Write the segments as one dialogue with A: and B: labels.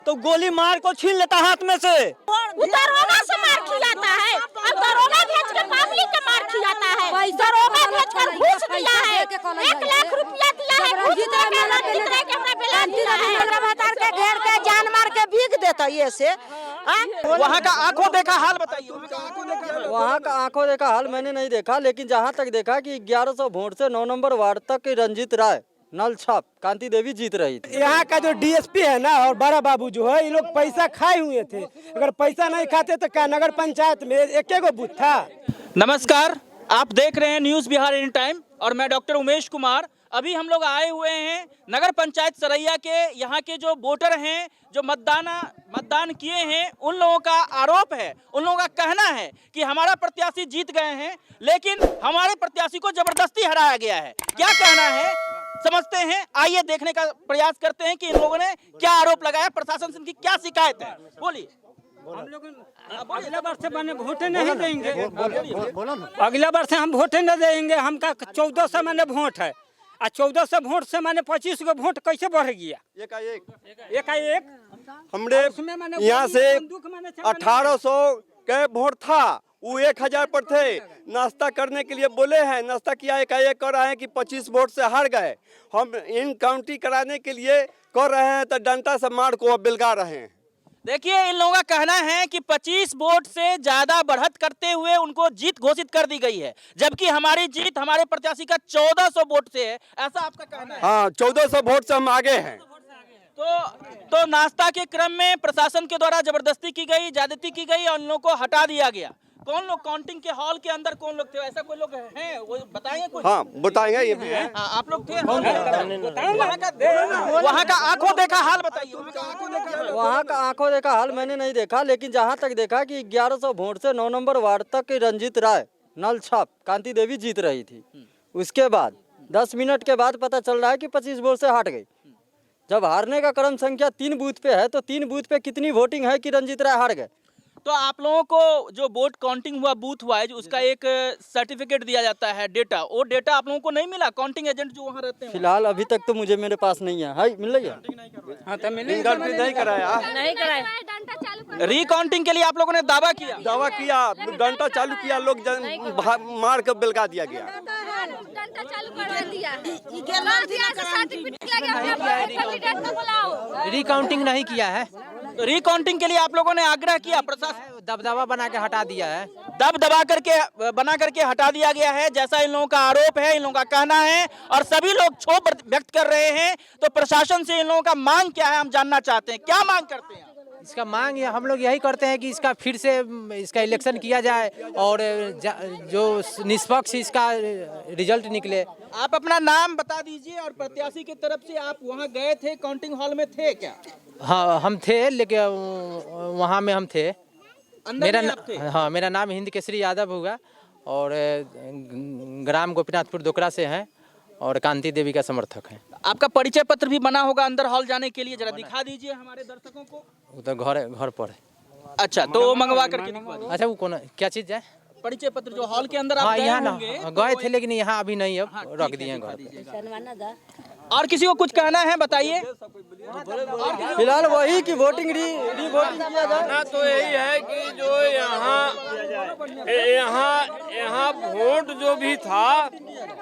A: तो गोली मार को छीन लेता हाथ में से।
B: दरोगा से मार खिलाता है, अब दरोगा भेज के पब्लिक के मार खिलाता है। दरोगा भेज कर घूस दिया है, 1 लाख रुपया दिया है, घूस दे के रंजीत राय के हमरा बेला दिया है। लगातार के घेर के जान मार के भीग देता ये से।
C: वहाँ का आंखों देखा हाल बताइए।
A: वहाँ का आंखों देखा हाल मैंने नहीं देखा, लेकिन जहाँ तक देखा कि 1100 वोट से 9 नंबर वार्ड तक रंजीत राय नल छाप कांति देवी जीत रही थी।
D: यहाँ का जो डीएसपी है ना और बड़ा बाबू जो है, ये लोग पैसा खाए हुए थे। अगर पैसा नहीं खाते तो क्या नगर पंचायत में एक बूथ था।
C: नमस्कार, आप देख रहे हैं न्यूज़ बिहार एनी टाइम और मैं डॉक्टर उमेश कुमार। अभी हम लोग आए हुए हैं नगर पंचायत सरैया के। यहाँ के जो वोटर हैं, जो मतदान किए हैं, उन लोगों का आरोप है, उन लोगों का कहना है कि हमारा प्रत्याशी जीत गए हैं, लेकिन हमारे प्रत्याशी को जबरदस्ती हराया गया है। क्या कहना है समझते हैं, आइए देखने का प्रयास करते हैं कि इन लोगों ने क्या आरोप लगाया, प्रशासन से इनकी क्या शिकायत है। बोलिए।
E: हम लोग अगला बार से मैंने वोट नहीं देंगे, अगला बार से हम वोट नहीं देंगे। हमका 1400 मैंने वोट है, और 1400 वोट से मैंने 25 को वोट कैसे बढ़ गया एकाएक।
F: हमने यहाँ से 1800 के वोट था, वो 1000 पर थे। नाश्ता करने के लिए बोले हैं, नाश्ता किया, एकाएक कर रहे हैं कि 25 वोट से हार गए। हम इन काउंटी कराने के लिए कर रहे हैं तो डंडा से मार को बिलगा रहे हैं।
C: देखिए, इन लोगों का कहना है कि 25 वोट से ज्यादा बढ़त करते हुए उनको जीत घोषित कर दी गई है, जबकि हमारी जीत हमारे प्रत्याशी का 1400 वोट से है, ऐसा आपका कहना है?
F: हाँ, 1400 वोट से हम आगे हैं।
C: तो नाश्ता के क्रम में प्रशासन के द्वारा जबरदस्ती की गई, ज्यादती की गई और उन लोगों को हटा दिया गया। कौन लोग काउंटिंग के हॉल के अंदर कौन लोग थे? ऐसा कोई लोग हैं वो बताएंगे कुछ?
F: हाँ बताएंगे, ये भी है।
C: आप लोग थे? वहाँ का आंखों देखा हाल बताइए।
A: वहाँ का आंखों देखा हाल मैंने नहीं देखा, लेकिन जहाँ तक देखा कि 1100 वोट से 9 नंबर वार्ड तक रंजीत राय नल छाप कांति देवी जीत रही थी। उसके बाद 10 मिनट के बाद पता चल रहा है कि 25 वोट से हट गई। जब हारने का क्रम संख्या 3 बूथ पे है, तो 3 बूथ पे कितनी वोटिंग है कि रंजीत राय हार गए?
C: तो आप लोगों को जो वोट काउंटिंग हुआ बूथ वाइज, उसका एक सर्टिफिकेट दिया जाता है, डेटा, वो डेटा आप लोगों को नहीं मिला? काउंटिंग एजेंट जो वहाँ रहते हैं
A: फिलहाल अभी तक तो मुझे मेरे पास नहीं है। मिल रही है?
F: फिंगरप्रिंट नहीं कराया,
C: रिकाउंटिंग के लिए आप लोगों ने दावा किया,
F: डंडा चालू किया, लोग मार कर बिलगा दिया गया।
G: रिकाउंटिंग नहीं किया है,
C: तो रिकाउंटिंग के लिए आप लोगों ने आग्रह किया, प्रशासन
G: दबदबा बना के हटा दिया है,
C: बना करके हटा दिया गया है, जैसा इन लोगों का आरोप है, इन लोगों का कहना है और सभी लोग क्षोभ व्यक्त कर रहे हैं। तो प्रशासन से इन लोगों का मांग क्या है, हम जानना चाहते हैं। क्या मांग करते हैं?
G: इसका मांग हम लोग यही करते हैं कि इसका फिर से इसका इलेक्शन किया जाए और जो निष्पक्ष इसका रिजल्ट निकले।
C: आप अपना नाम बता दीजिए और प्रत्याशी की तरफ से आप वहाँ गए थे, काउंटिंग हॉल में थे क्या?
G: हाँ हम थे, लेकिन वहाँ में हम थे। मेरा नाम हिंद केसरी यादव होगा और ग्राम गोपीनाथपुर दोकरा से हैं और कांति देवी का समर्थक हैं।
C: आपका परिचय पत्र भी बना होगा अंदर हॉल जाने के लिए, जरा दिखा दीजिए हमारे दर्शकों को।
G: वो तो घर पर है।
C: अच्छा, तो वो मंगवा करके दिखवा दीजिए।
G: अच्छा, वो कौन क्या चीज है?
C: परिचय पत्र जो हॉल के अंदर आप गए होंगे।
G: गए थे, लेकिन यहाँ अभी नहीं, अब रख दिए घर पे।
C: और किसी को कुछ कहना है बताइए।
A: फिलहाल वही कि वोटिंग री-वोटिंग किया जाए
H: ना। तो यही है कि जो यहाँ वोट जो भी था,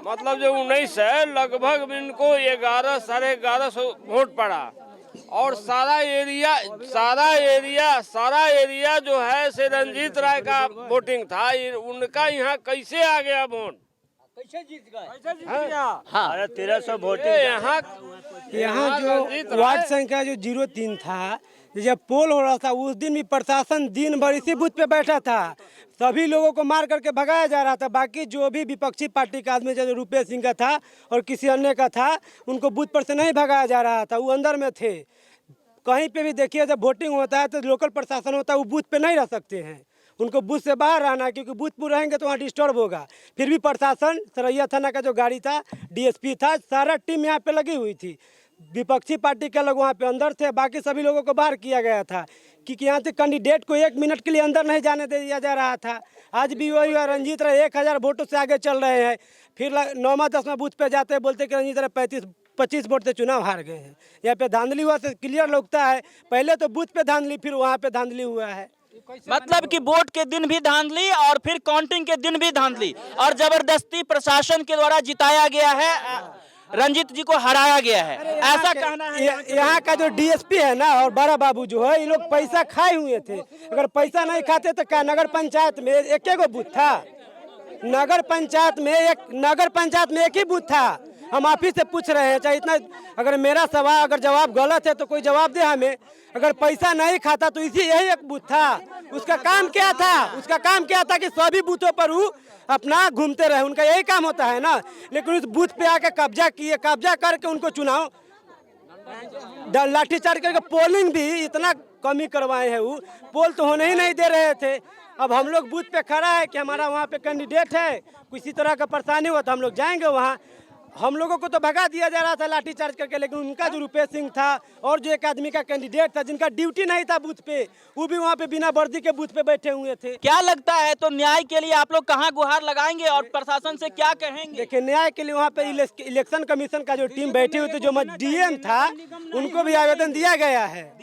H: मतलब जो 19 है, लगभग इनको 11 साढ़े 1100 वोट पड़ा और सारा एरिया जो है से रंजीत राय का वोटिंग था। उनका यहाँ कैसे आ गया वोट?
D: कैसे जीत गए?
A: हाँ, 1300 वोट
D: यहाँ जो वार्ड संख्या जो 03 था, जब पोल हो रहा था उस दिन भी प्रशासन दिन भर इसी बूथ पे बैठा था। सभी लोगों को मार करके भगाया जा रहा था। बाकी जो भी विपक्षी पार्टी का आदमी, जैसे रुपेश सिंह का था और किसी अन्य का था, उनको बूथ पर से नहीं भगाया जा रहा था, वो अंदर में थे। कहीं पे भी देखिए, जब वोटिंग होता है तो लोकल प्रशासन होता है, वो बूथ पे नहीं रह सकते हैं, उनको बूथ से बाहर रहना, क्योंकि बूथ पर रहेंगे तो वहाँ डिस्टर्ब होगा। फिर भी प्रशासन, सरैया थाना का जो गाड़ी था, डीएसपी था, सारा टीम यहाँ पे लगी हुई थी। विपक्षी पार्टी के लोग वहाँ पे अंदर थे, बाकी सभी लोगों को बाहर किया गया था, क्योंकि यहाँ से कैंडिडेट को 1 मिनट के लिए अंदर नहीं जाने दिया जा रहा था। आज भी वही रंजीत राय 1000 वोटों से आगे चल रहे हैं। फिर 9वां 10वां बूथ पे जाते हैं, बोलते कि रंजीत राय 20-25 वोट से चुनाव हार गए हैं। यहाँ पे धांधली हुआ से क्लियर लगता है, पहले तो बूथ पे धांधली, फिर वहाँ पे धांधली हुआ है।
C: मतलब कि वोट के दिन भी धांधली और फिर काउंटिंग के दिन भी धांधली और जबरदस्ती प्रशासन के द्वारा जिताया गया है, रंजीत जी को हराया गया है, ऐसा कहना है।
D: यहाँ का जो डीएसपी है ना और बड़ा बाबू जो है, ये लोग पैसा खाए हुए थे। अगर पैसा नहीं खाते तो क्या नगर पंचायत में एक बूथ था? नगर पंचायत में एक ही बूथ था। हम आप ही से पूछ रहे हैं, चाहे इतना अगर मेरा सवाल अगर जवाब गलत है तो कोई जवाब दे हमें। अगर पैसा नहीं खाता तो यही एक बूथ था। उसका काम क्या था कि सभी बूथों पर वो अपना घूमते रहे, उनका यही काम होता है ना। लेकिन उस बूथ पे आके कब्जा करके उनको चुनाव लाठीचार्ज करके पोलिंग भी इतना कमी करवाए हैं। वो पोल तो होने ही नहीं दे रहे थे। अब हम लोग बूथ पे खड़ा है कि हमारा वहाँ पे कैंडिडेट है, किसी तरह का परेशानी हुआ तो हम लोग जाएंगे वहाँ। हम लोगों को तो भगा दिया जा रहा था लाठीचार्ज करके, लेकिन उनका जो रुपेश सिंह था और जो एक आदमी का कैंडिडेट था जिनका ड्यूटी नहीं था बूथ पे, वो भी वहाँ पे बिना वर्दी के बूथ पे बैठे हुए थे।
C: क्या लगता है तो न्याय के लिए आप लोग कहाँ गुहार लगाएंगे और प्रशासन से क्या कहेंगे?
D: देखिए, न्याय के लिए वहाँ पे इलेक्शन कमीशन का जो टीम बैठी हुई थी, जो डीएम था, उनको भी आवेदन दिया गया है।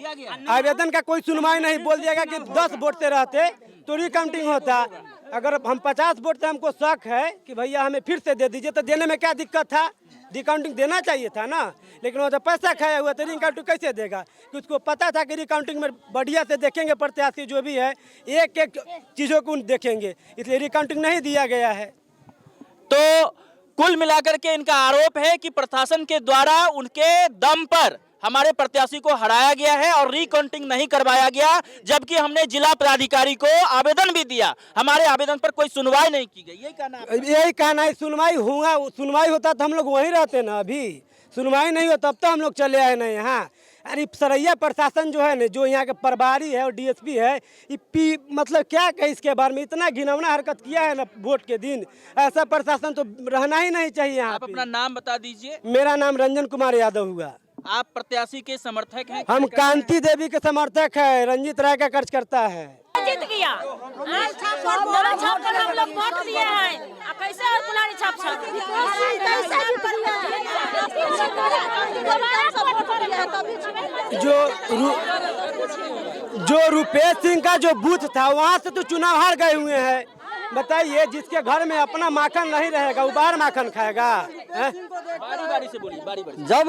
D: आवेदन का कोई सुनवाई नहीं। बोल दिया गया कि 10 वोट से रहते तो रिकाउंटिंग होता। अगर हम 50 वोट से हमको शक है कि भैया हमें फिर से दे दीजिए, तो देने में क्या दिक्कत था? रिकाउंटिंग देना चाहिए था ना। लेकिन वो तो पैसा खाया हुआ था, रिकाउंटिंग कैसे देगा? कि उसको पता था कि रिकाउंटिंग में बढ़िया से देखेंगे, प्रत्याशी जो भी है एक एक चीज़ों को देखेंगे, इसलिए रिकाउंटिंग नहीं दिया गया है।
C: तो कुल मिलाकर के इनका आरोप है कि प्रशासन के द्वारा उनके दम पर हमारे प्रत्याशी को हराया गया है और रिकाउंटिंग नहीं करवाया गया, जबकि हमने जिला पदाधिकारी को आवेदन भी दिया, हमारे आवेदन पर कोई सुनवाई नहीं की गई। यही कहना है।
D: सुनवाई होता तो हम लोग वहीं रहते ना। अभी सुनवाई नहीं हो तब तो हम लोग चले आए ना यहाँ। अरे सरैया प्रशासन जो है ना, जो यहाँ के प्रभारी है और डीएसपी है, मतलब क्या कहे इसके बारे में, इतना घिनौना हरकत किया है ना वोट के दिन। ऐसा प्रशासन तो रहना ही नहीं चाहिए यहाँ।
C: आप अपना नाम बता दीजिए।
D: मेरा नाम रंजन कुमार यादव हुआ।
C: आप प्रत्याशी के समर्थक हैं?
D: हम कांति देवी के समर्थक है, रंजीत राय का कार्यकर्ता है।
B: जीत गया। छाप पर हम लोग वोट दिए हैं। कैसे और पुरानी छाप
D: जो रुपेश सिंह का जो बूथ था वहाँ से तो चुनाव हार गए हुए हैं। बताइए, जिसके घर में अपना माखन नहीं रहेगा वो बाहर माखन खाएगा?
C: बारी से बोलिए, बारी।
A: जब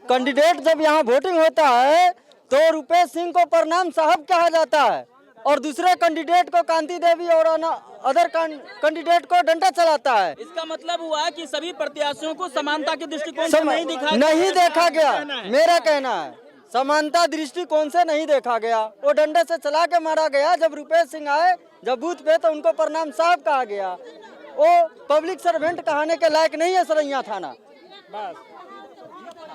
A: कैंडिडेट जब यहाँ वोटिंग होता है तो रुपेश सिंह को प्रणाम साहब कहा जाता है और दूसरे कैंडिडेट को कांति देवी और अदर कैंडिडेट को डंडा चलाता है।
C: इसका मतलब हुआ कि सभी प्रत्याशियों को समानता के दृष्टिकोण से
A: नहीं देखा गया। मेरा कहना है समानता दृष्टिकोण से नहीं देखा गया, वो डंडे से चला के मारा गया। जब रुपेश सिंह आए जब बूथ पे तो उनको प्रणाम साहब कहा गया। वो पब्लिक सर्वेंट कहने के लायक नहीं है सरैया थाना।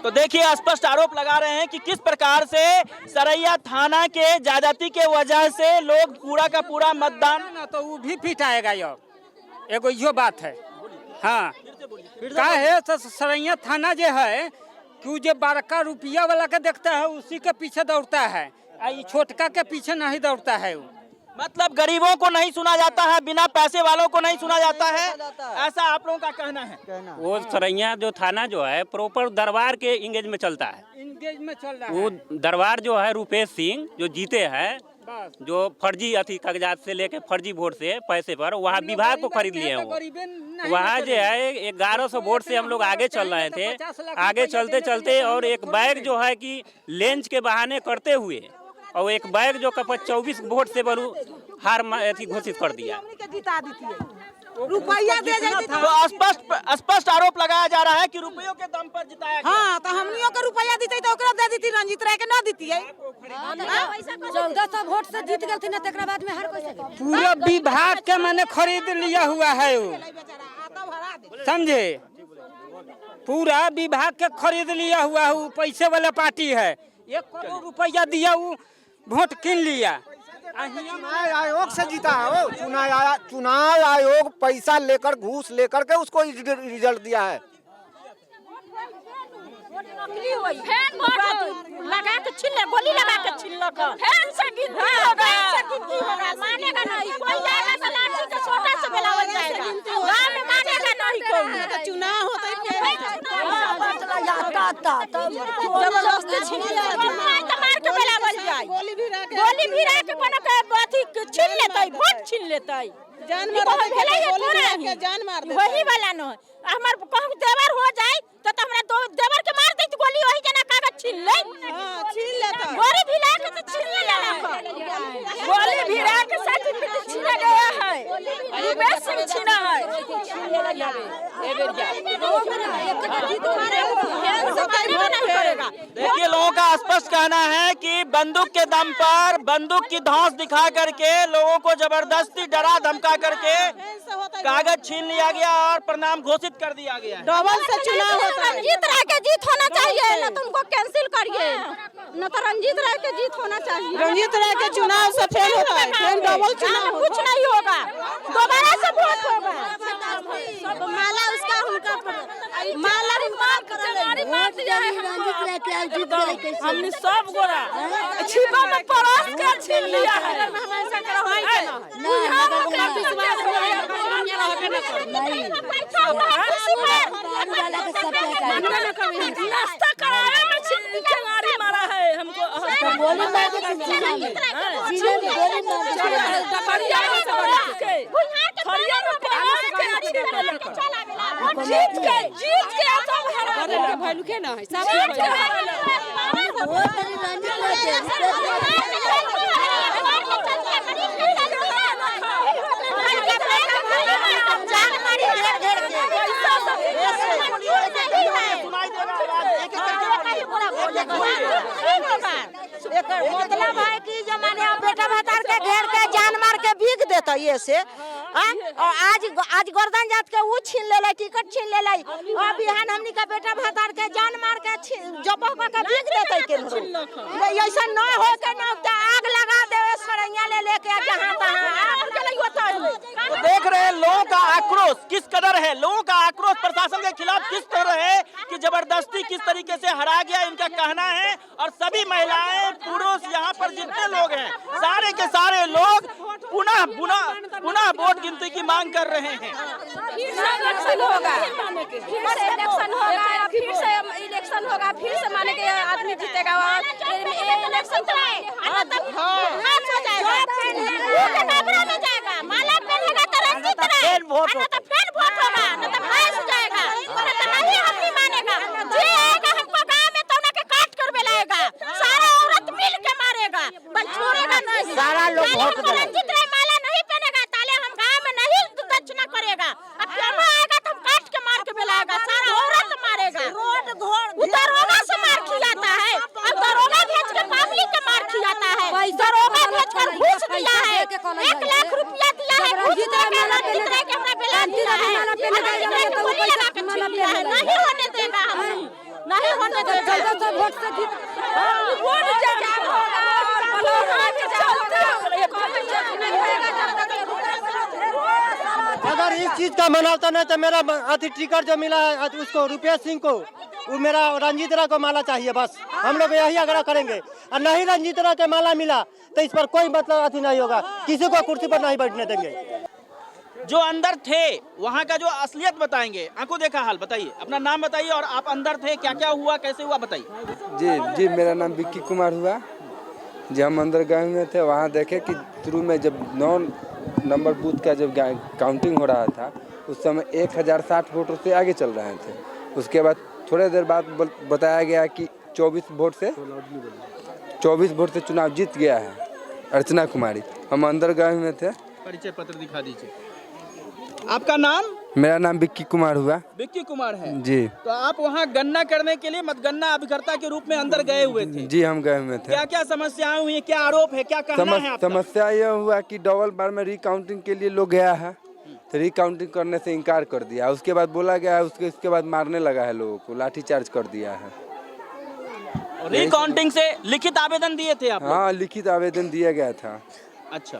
C: तो देखिए, स्पष्ट आरोप लगा रहे हैं कि किस प्रकार से सरैया थाना के ज्यादती के वजह से लोग पूरा का पूरा मतदान
E: तो वो भी फिट आएगा। एगो यो बात है। हाँ, का है सरैया थाना जो है कि जो बड़का रुपया वाला के देखता है उसी के पीछे दौड़ता है, छोटका के पीछे नहीं दौड़ता है।
C: मतलब गरीबों को नहीं सुना जाता है, बिना पैसे वालों को नहीं सुना जाता है, ऐसा आप लोगों का कहना है?
I: वो सरैया जो थाना जो है प्रॉपर दरबार के इंगेज में चलता है।
E: इंगेज में चल रहा
I: वो दरबार जो है रुपेश सिंह जो जीते हैं, जो फर्जी कागजात से लेके फर्जी वोट से पैसे पर वहाँ विभाग को खरीद लिए हैं। वो वहाँ जो है 1100 वोट से हम लोग आगे चल रहे थे। आगे चलते चलते और एक बैग जो है कि लेंच के बहाने करते हुए और एक बैग जो 24 वोट से बरू हार घोषित कर दिया।
B: रुपया दे जाती
C: तो स्पष्ट आरोप लगाया जा रहा है कि रुपयों के दम पर जिताया गया।
B: हाँ, तो हमनियों को रुपया दीते तो ओकरा दे दीती, रंजीत राय के ना दीती है।
J: 1400 वोट से जीत गए थे ना, तकरा बाद में हर कोई से
E: पूरा विभाग के मैंने खरीद लिया हुआ है। समझे, पूरा विभाग के खरीद लिया हुआ है। पैसे वाला पार्टी है। 1 करोड़ रुपया दिया, वो वोट किन लिया।
K: चुनाव आयोग से जीता है। चुनाव आयोग पैसा लेकर घूस लेकर के उसको रिजल्ट दिया है।
B: लगा के छीन, गोली लगा के छीन फैन से गिनती होगा, मानेगा नहीं कोई। जाएगा तो लाठी के छोटा से बेलावल जाएगा, गांव में मानेगा नहीं कोई। चुनाव होता है जबरदस्ती छीन मार के बेला बल जाए गोली भी रख के कोनो के अथी छीन लेतै वोट छीन लेतै जान मार के जान मार दे वही वाला न हमर कहू देवर हो जाए तो हमरा दो देवर के मार देत गोली वही जना कागज छीन ले हां छीन लेता गोली भी रख के छीन लेला गोली भी रख के सर्टिफिकेट छीना गया है उमेश सिंह छीना है
C: देखिए, लोगों का स्पष्ट कहना है कि बंदूक के दम पर बंदूक की धौंस दिखा करके लोगों को जबरदस्ती डरा धमका करके कागज छीन लिया गया और परिणाम घोषित कर दिया गया है।
B: डबल से चुनाव होता है। रंजीत राय के जीत होना चाहिए, न तो उनको कैंसिल करिए, न तो रंजीत राय के जीत होना चाहिए। रंजीत राय के चुनाव से फेल होता है, फिर डबल चुनाव कुछ नहीं होगा, दोबारा से वोट होगा। सब माला उसका उनका माला मार दिया है रंजीत राय के जीत गए कैसे हमने सब गोरा छिपा में परोस कर छीन लिया है। हमेशा करो है कि नहीं हमरा विश्वास नहीं नाश्ता कराया में चिंगारी मारा है हमको गोली मार के सीने में गोली मार डकरिया में के खड़िया में परोस के जीत के सब हरा के भैलू के ना है सब मतलब है कि जमाने बेटा भतार के घेर के जान मार के भीग देता ये से और आज गर्दन जात के वो छीन ले टिकट छीन ले और बिहान हमनी का बेटा भतार के जान मार के जबह के भीग देता के ऐसा न हो के न आग लगा देवे सरैया ले लेके जहां तहां आग के लिए होता है।
C: देख रहे हैं लोगों का आक्रोश किस कदर है, लोगों का आक्रोश प्रशासन के खिलाफ किस तरह है कि जबरदस्ती किस तरीके से हरा गया इनका कहना है। और सभी महिलाएं पुरुष यहाँ पर जितने लोग हैं सारे के सारे लोग पुनः वोट गिनती की मांग कर रहे हैं।
B: इलेक्शन होगा, इलेक्शन होगा, फिर से माने के आदमी जीतेगा। इलेक्शन माला पहनेगा तो रंजीत राय, वोट होगा, न तो फैस जाएगा, नहीं हमनी मानेगा। जे आएगा हमको गांव में तो उनके काट कर बेलाएगा, सारा औरत मिल के मारेगा, बस छोड़ेगा नहीं। सारा लोग वोट देगा। रंजीत राय माला नहीं पहनेगा ताले हम गांव में नहीं दक्षिणा करेगा। अब क्यों आएगा तो हम काट के मार के बेलाएगा, सारा औरत मारेगा। दरोगा से मार खिलाता है, अब दरोगा भेज के पब्लिक के मार खिलाता है। दरोगा भेज कर घूस दिया है, 1 लाख रुपया दिया है, रंजीत राय के हमरा बेला दिया है, नहीं होने देगा, हम नहीं होने देगा। वोट से जीत वोट
A: अगर इस चीज का मनाता नहीं तो मेरा टिकट जो मिला है उसको रुपेश सिंह को वो मेरा रंजीत राय को माला चाहिए, बस हम लोग यही आग्रह करेंगे। और नहीं रंजीत राय को माला मिला तो इस पर कोई मतलब अति नहीं होगा, किसी को कुर्सी पर नहीं बैठने देंगे।
C: जो अंदर थे वहाँ का जो असलियत बताएंगे, आंखों देखा हाल बताइए, अपना नाम बताइए और आप अंदर थे, क्या क्या हुआ, कैसे हुआ बताइए।
L: जी मेरा नाम विक्की कुमार हुआ जी। हम अंदर गए हुए थे, वहाँ देखे कि शुरू में जब 9 नंबर बूथ का जब काउंटिंग हो रहा था उस समय 1060 वोटों से आगे चल रहे थे। उसके बाद थोड़ी देर बाद बताया गया कि 24 वोट से चुनाव जीत गया है अर्चना कुमारी। हम अंदर गए हुए थे।
C: परिचय पत्र दिखा दीजिए। आपका नाम?
L: मेरा नाम विक्की कुमार हुआ।
C: विक्की कुमार है
L: जी।
C: तो आप वहाँ गणना करने के लिए मतगणना अभिकर्ता के रूप में अंदर गए हुए थे?
L: जी हम गए हुए थे।
C: क्या क्या समस्याएं हुई, क्या आरोप है, क्या कहना है आपका?
L: समस्या यह हुआ कि डबल बार में रिकाउंटिंग के लिए लोग गया है तो रिकाउंटिंग करने से इनकार कर दिया। उसके बाद बोला गया है, उसके बाद मारने लगा है, लोगों को लाठीचार्ज कर दिया है।
C: रिकाउंटिंग से लिखित आवेदन दिए थे आप?
L: हाँ लिखित आवेदन दिया गया था।
C: अच्छा,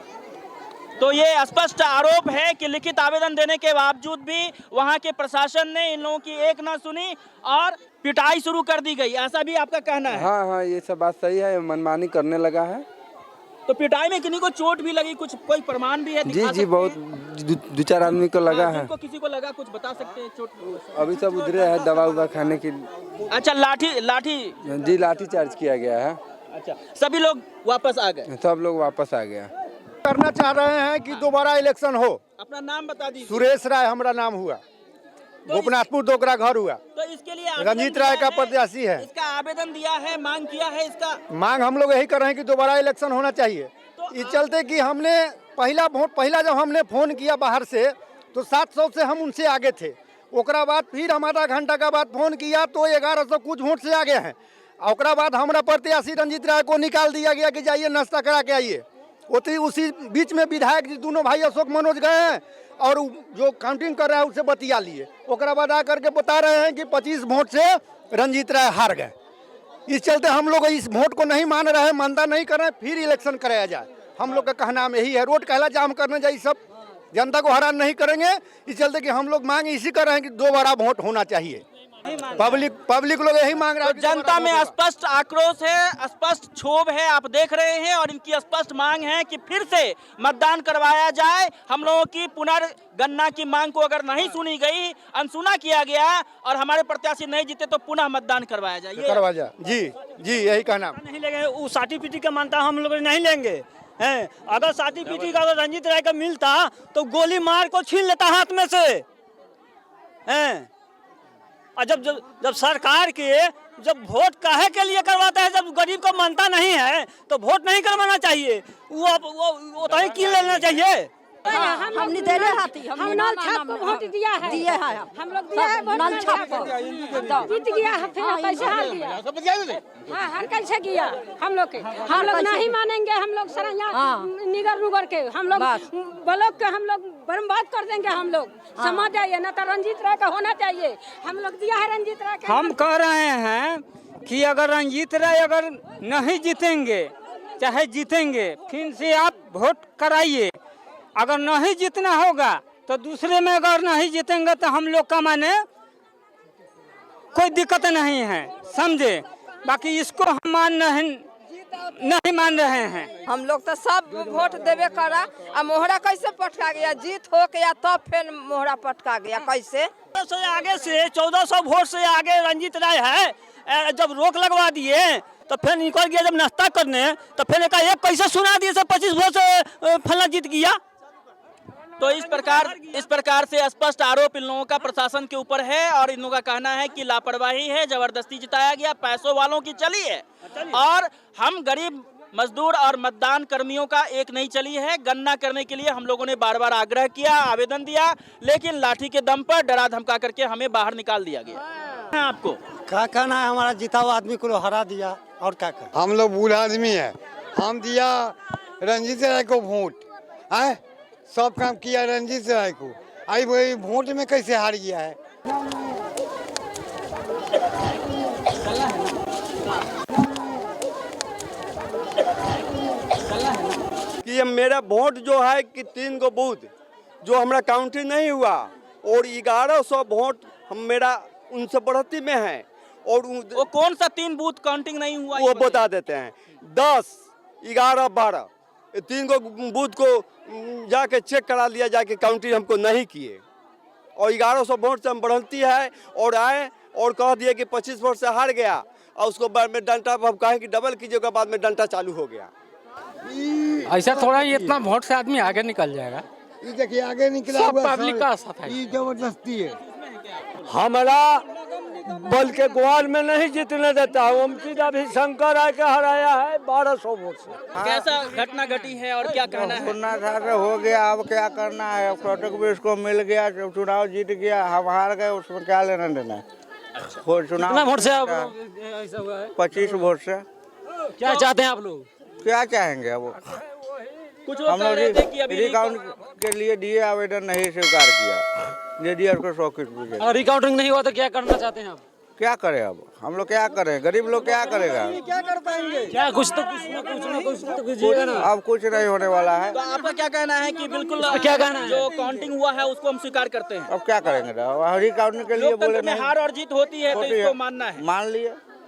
C: तो ये स्पष्ट आरोप है कि लिखित आवेदन देने के बावजूद भी वहाँ के प्रशासन ने इन लोगों की एक ना सुनी और पिटाई शुरू कर दी गई, ऐसा भी आपका कहना है?
L: हाँ ये सब बात सही है, मनमानी करने लगा है।
C: तो पिटाई में किन्हीं को चोट भी लगी, कुछ कोई प्रमाण भी है?
L: जी
C: दिखा
L: जी
C: सकते
L: बहुत
C: हैं?
L: 2-4 आदमी को लगा है।
C: जिनको किसी को लगा कुछ बता सकते हैं चोट?
L: अभी सब उधरे है दवा उवा खाने की।
C: अच्छा, लाठी
L: जी लाठी चार्ज किया गया है।
C: अच्छा, सभी लोग वापस आ गए?
L: सब लोग वापस आ गया।
K: करना चाह रहे हैं कि दोबारा इलेक्शन हो।
C: अपना नाम बता दीजिए।
K: सुरेश राय हमारा नाम हुआ, गोपनाथपुर दोकरा घर हुआ।
C: तो इसके लिए
K: रंजीत राय का प्रत्याशी है।
C: इसका आवेदन दिया है, मांग किया है इसका?
K: मांग हम लोग यही कर रहे हैं कि दोबारा इलेक्शन होना चाहिए। इस चलते कि हमने पहला जब हमने फोन किया बाहर से तो 700 से हम उनसे आगे थे। ओकरा बाद फिर हम आधा घंटा का बाद फोन किया तो 1100 कुछ वोट से आगे हैं। ओकरा बाद हमारा प्रत्याशी रंजीत राय को निकाल दिया गया कि जाइए नाश्ता करा के आइए। उसी बीच में विधायक जी दोनों भाई अशोक मनोज गए हैं और जो काउंटिंग कर रहा है उससे बतिया लिए। ओकरा बाद आकर के बता रहे हैं कि 25 वोट से रंजीत राय हार गए। इस चलते हम लोग इस वोट को नहीं मान रहे हैं, मानता नहीं कर रहे हैं, फिर इलेक्शन कराया जाए। हम लोग का कहना यही है, रोड कहला जाम करने जाए, सब जनता को हैरान नहीं करेंगे। इस चलते कि हम लोग मांग इसी कर रहे हैं कि दोबारा वोट होना चाहिए। पब्लिक लोग यही मांग रहा है।
C: तो जनता में स्पष्ट आक्रोश है, स्पष्ट क्षोभ है, आप देख रहे हैं, और इनकी स्पष्ट मांग है कि फिर से मतदान करवाया जाए। हम लोगों की पुनर्गणना की मांग को अगर नहीं सुनी गई, अनसुना किया गया और हमारे प्रत्याशी नहीं जीते तो पुनः मतदान करवाया जाए।
K: जी यही कहना।
E: नहीं लेंगे, वो सर्टिफिकेट का मानता हम लोग नहीं लेंगे हैं। अगर सर्टिफिकेट अगर रंजीत राय का मिलता तो गोली मार को छीन लेता हाथ में से हैं। और जब सरकार के जब वोट काहे के लिए करवाता है, जब गरीब को मानता नहीं है तो वोट नहीं करवाना चाहिए, वो तो ही कीन लेना चाहिए।
J: हमने दे हाथी हम नल छाप को वोट दिया है, हम लोग दिया है नल छाप को, जीत गया है, फिर कैसे हार गया? हाँ हार कैसे गया? हम लोग नहीं मानेंगे, हम लोग सरैया निगर के हम लोग ब्लॉक के हम लोग बर्बाद कर देंगे। हम लोग समझ जाइए, न तो रंजीत राय का होना चाहिए। हम लोग दिया है रंजीत राय का।
E: हम कह रहे हैं कि अगर रंजीत राय अगर नहीं जीतेंगे, चाहे जीतेंगे, फिर से आप वोट कराइए। अगर नहीं जीतना होगा तो दूसरे में अगर नहीं जीतेंगे तो हम लोग का माने कोई दिक्कत नहीं है, समझे। बाकी इसको हम नहीं मान रहे हैं।
J: हम लोग तो सब वोट देवे करा, अब मोहरा कैसे पटका गया? जीत हो गया तब फिर मोहरा पटका गया कैसे?
E: आगे से 1400 वोट से आगे रंजीत राय है। जब रोक लगवा दिए तो फिर निकल गया जब नाश्ता करने, तो फिर एक कैसे सुना दिए सब 25 वोट से फला जीत गया।
C: तो इस प्रकार से स्पष्ट आरोप इन लोगों का प्रशासन के ऊपर है और इन लोगों का कहना है कि लापरवाही है, जबरदस्ती जिताया गया, पैसों वालों की चली है और हम गरीब मजदूर और मतदान कर्मियों का एक नहीं चली है। गणना करने के लिए हम लोगों ने बार बार आग्रह किया, आवेदन दिया, लेकिन लाठी के दम पर डरा धमका करके हमें बाहर निकाल दिया गया। आपको
A: क्या कहना है? हमारा जीता हुआ आदमी को हरा दिया और क्या कहना?
K: हम लोग बूढ़ा आदमी है, हम दिया रंजीत राय को वोट है, सब काम किया रंजीत राय को, आई वही वोट में कैसे हार गया है?
F: कि मेरा वोट जो है कि 3 गो बूथ जो हमारा काउंटिंग नहीं हुआ और 1100 वोट मेरा उनसे बढ़ती में है। और
C: वो कौन सा 3 बूथ काउंटिंग नहीं हुआ
F: वो बता देते हैं। 10, 11, 12 3 गो बूथ को जाके चेक करा लिया, जाके काउंटिंग हमको नहीं किए और 1100 वोट से हम बढ़ती है और आए और कह दिए कि 25 वोट से हार गया और उसको बाद में डंटा हम कहें कि डबल कीजिएगा, बाद में डंटा चालू हो गया।
E: ऐसा थोड़ा इतना वोट से आदमी आगे निकल जाएगा।
K: ये देखिए आगे निकला हुआ
E: पब्लिक का साथ है,
K: ये जबरदस्ती है।
H: हमारा बल के ग्वाल में नहीं जीतने देता है। ओमचिदा भी शंकर राय के हराया है 1200 वोट से।
C: कैसा घटना घटी है और क्या कहना है?
K: सुनना था तो हो गया, अब क्या करना है? प्रोटेक्ट भी उसको मिल गया, जब चुनाव जीत गया, हम हार गए, उसमें क्या लेना देना है? चुनाव
E: वोट से
K: 25 वोट से
E: क्या चाहते हैं आप लोग?
K: क्या चाहेंगे? वो
C: कुछ
K: हम लोग रिकाउंट के लिए दिए, आवेदन नहीं स्वीकार किया, दे दिया उसको 100
E: रिकाउंटिंग नहीं हुआ तो क्या करना चाहते हैं आप?
K: क्या करें? अब हम लोग क्या करें? गरीब लोग क्या करेगा?
A: क्या कर पाएंगे?
E: क्या कुछ तो कीजिएगा ना।
K: अब कुछ नहीं होने वाला है।
C: तो आपका क्या कहना है कि बिल्कुल
E: क्या कहना है?
C: जो काउंटिंग हुआ है उसको हम स्वीकार करते हैं?
K: अब क्या करेंगे? रिकाउंटिंग के लिए बोले
C: लोकतंत्र में हार और जीत होती है तो इसको मानना है।
K: मान लिए।